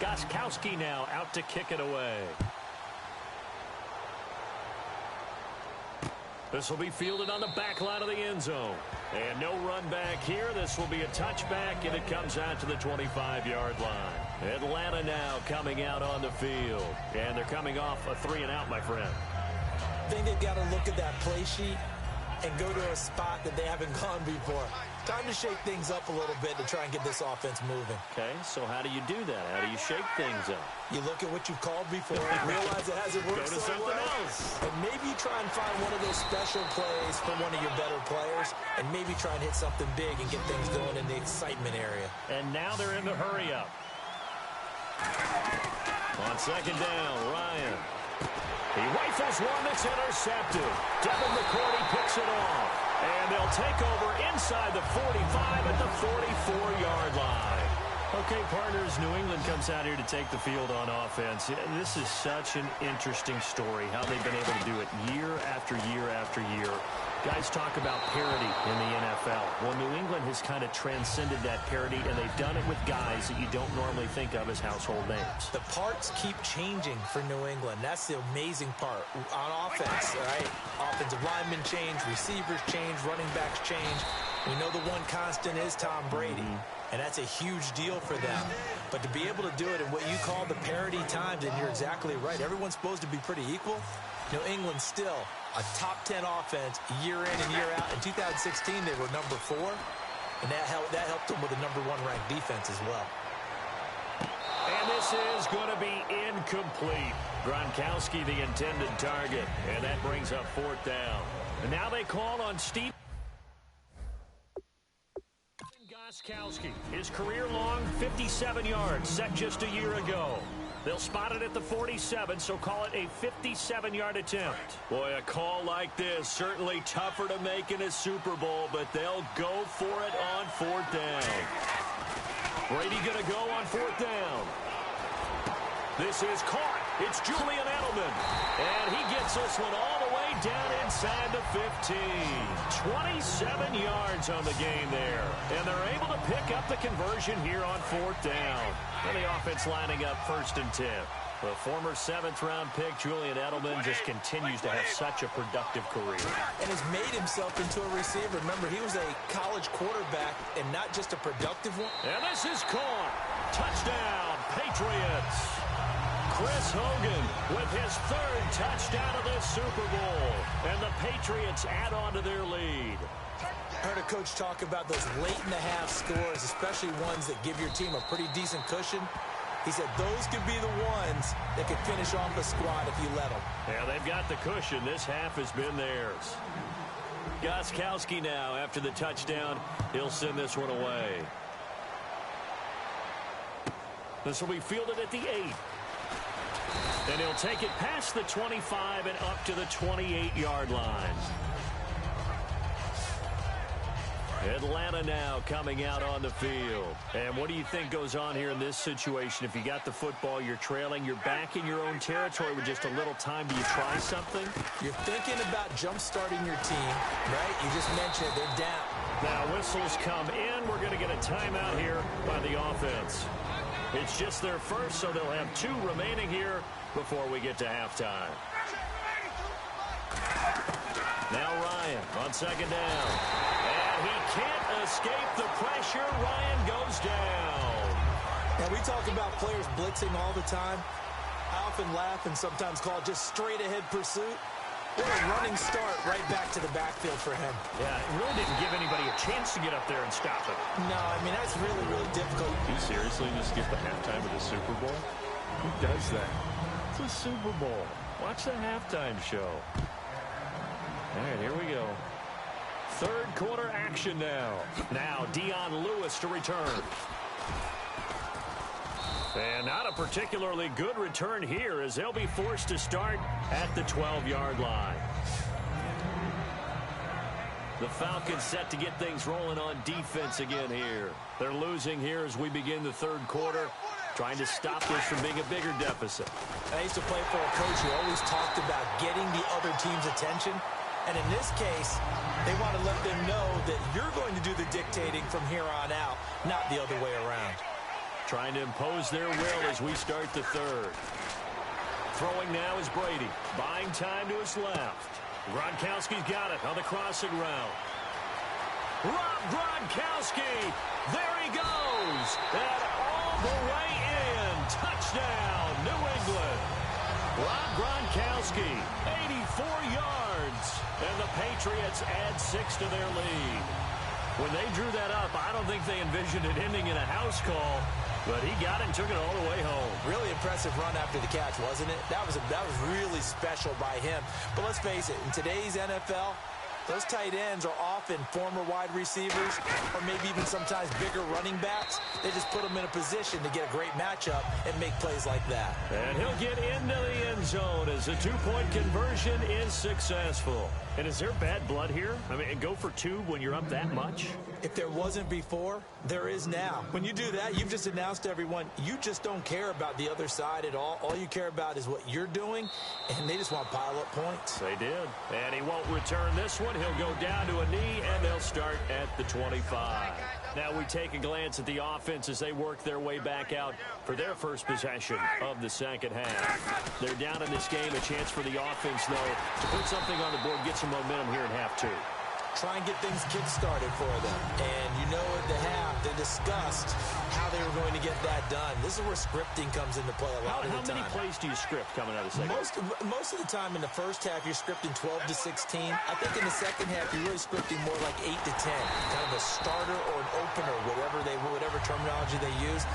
Gostkowski now out to kick it away. This will be fielded on the back line of the end zone. And no run back here. This will be a touchback, and it comes out to the 25-yard line. Atlanta now coming out on the field. And they're coming off a 3-and-out, my friend. I think they've got to look at that play sheet and go to a spot that they haven't gone before. Time to shake things up a little bit to try and get this offense moving. Okay, so how do you do that? How do you shake things up? You look at what you've called before and realize it hasn't worked so well. Else. And maybe try and find one of those special plays from one of your better players and maybe try and hit something big and get things going in the excitement area. And now they're in the hurry up. On second down, Ryan. He rifles one that's intercepted. Devin McCourty picks it off. And they'll take over inside the 45 at the 44-yard line. Okay, partners, New England comes out here to take the field on offense. This is such an interesting story, how they've been able to do it year after year after year. Guys talk about parity in the NFL. Well, New England has kind of transcended that parity, and they've done it with guys that you don't normally think of as household names. The parts keep changing for New England. That's the amazing part. On offense, right? Offensive linemen change, receivers change, running backs change. We know the one constant is Tom Brady, and that's a huge deal for them. But to be able to do it in what you call the parity times, and you're exactly right, everyone's supposed to be pretty equal. New England still a top 10 offense year in and year out. In 2016, they were number 4, and that helped them with a number 1 ranked defense as well. And this is going to be incomplete. Gronkowski, the intended target, and that brings up 4th down. And now they call on Steve Gostkowski. His career-long 57 yards set just a year ago. They'll spot it at the 47, so call it a 57-yard attempt. Boy, a call like this, certainly tougher to make in a Super Bowl, but they'll go for it on 4th down. Brady going to go on 4th down. This is caught. It's Julian Edelman. And he gets this one all the way down inside the 15. 27 yards on the game there. And they're able to pick up the conversion here on 4th down. And the offense lining up 1st and 10. The former 7th-round pick, Julian Edelman, just continues to have such a productive career. And has made himself into a receiver. Remember, he was a college quarterback and not just a productive one. And this is caught. Touchdown, Patriots. Chris Hogan with his 3rd touchdown of this Super Bowl. And the Patriots add on to their lead. I heard a coach talk about those late-in-the-half scores, especially ones that give your team a pretty decent cushion. He said those could be the ones that could finish off a squad if you let them. Yeah, they've got the cushion. This half has been theirs. Gostkowski now, after the touchdown, he'll send this one away. This will be fielded at the 8. And he'll take it past the 25 and up to the 28-yard line. Atlanta now coming out on the field. And what do you think goes on here in this situation? If you got the football, you're trailing, you're back in your own territory with just a little time. Do you try something? You're thinking about jump-starting your team, right? You just mentioned they're down. Now whistles come in. We're going to get a timeout here by the offense. It's just their first, so they'll have 2 remaining here before we get to halftime. Now Ryan on second down. And he can't escape the pressure. Ryan goes down. Now, we talk about players blitzing all the time. I often laugh and sometimes call it just straight-ahead pursuit. What a running start right back to the backfield for him. Yeah, it really didn't give anybody a chance to get up there and stop it. No, I mean, that's really, really difficult. You seriously just skip the halftime of the Super Bowl? Who does that? It's a Super Bowl. Watch the halftime show. All right, here we go. 3rd quarter action now. Now Dion Lewis to return. And not a particularly good return here as they'll be forced to start at the 12-yard line. The Falcons set to get things rolling on defense again here. They're losing here as we begin the 3rd quarter, trying to stop this from being a bigger deficit. I used to play for a coach who always talked about getting the other team's attention. And in this case, they want to let them know that you're going to do the dictating from here on out, not the other way around. trying to impose their will as we start the third. Throwing now is Brady. Buying time to his left. Gronkowski's got it on the crossing route. Rob Gronkowski. There he goes. And all the way in. Touchdown, New England. Rob Gronkowski, 84 yards. And the Patriots add 6 to their lead. When they drew that up, I don't think they envisioned it ending in a house call. But he got it and took it all the way home. Really impressive run after the catch, wasn't it? That was really special by him. But let's face it, in today's NFL, those tight ends are often former wide receivers or maybe even sometimes bigger running backs. They just put them in a position to get a great matchup and make plays like that. And he'll get into the end zone as the two-point conversion is successful. And is there bad blood here? I mean, go for 2 when you're up that much? If there wasn't before, there is now. When you do that, you've just announced to everyone, you just don't care about the other side at all. All you care about is what you're doing, and they just want to pile up points. They did. And he won't return this one. He'll go down to a knee, and they'll start at the 25. Now we take a glance at the offense as they work their way back out for their first possession of the second half. They're down in this game. A chance for the offense, though, to put something on the board, get some momentum here in half 2. Try and get things kick-started for them. And you know at the half, they discussed how they were going to get that done. This is where scripting comes into play a lot of the time. How many plays do you script coming out of the second half? Most of the time in the first half, you're scripting 12 to 16. I think in the second half, you're really scripting more like 8 to 10. Kind of a starter or an opener, whatever terminology they use.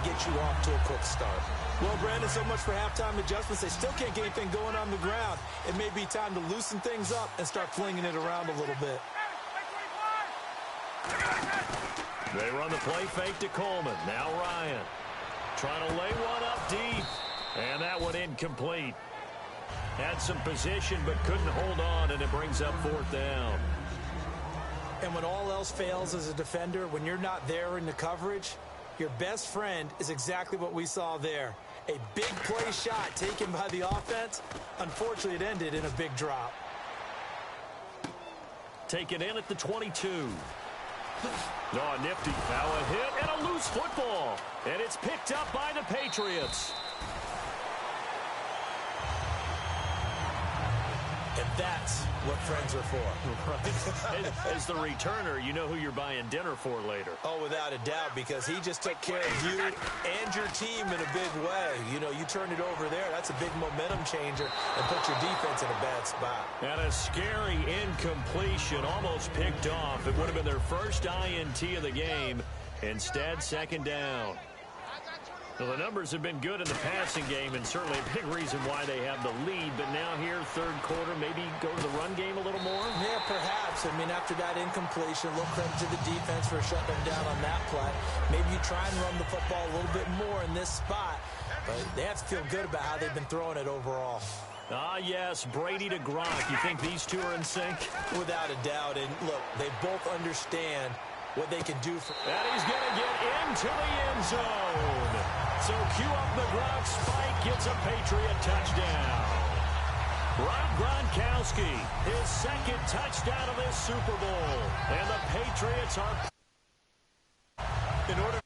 Get you off to a quick start. Well, Brandon, so much for halftime adjustments. They still can't get anything going on the ground. It may be time to loosen things up and start flinging it around a little bit. They run the play fake to Coleman. Now Ryan trying to lay one up deep. And that one incomplete. Had some position but couldn't hold on, and it brings up 4th down. And when all else fails as a defender, when you're not there in the coverage, your best friend is exactly what we saw there. A big play shot taken by the offense. Unfortunately, it ended in a big drop. Taken in at the 22. Oh, nifty. Now a hit and a loose football. And it's picked up by the Patriots. And that's what friends are for. Right. As the returner, you know who you're buying dinner for later. Oh, without a doubt, because he just took care of you and your team in a big way. You know, you turn it over there, that's a big momentum changer and put your defense in a bad spot. And a scary incompletion, almost picked off. It would have been their first INT of the game. Instead, second down. Well, the numbers have been good in the passing game, and certainly a big reason why they have the lead. But now here, third quarter, maybe go to the run game a little more? Yeah, perhaps. I mean, after that incompletion, a little credit to the defense for shutting them down on that play. Maybe you try and run the football a little bit more in this spot. But they have to feel good about how they've been throwing it overall. Ah, yes, Brady to Gronk. You think these two are in sync? Without a doubt. And, look, they both understand what they can do. And he's going to get into the end zone. So cue up the Gronk spike. It's a Patriot touchdown. Rob Gronkowski, his second touchdown of this Super Bowl. And the Patriots are... In order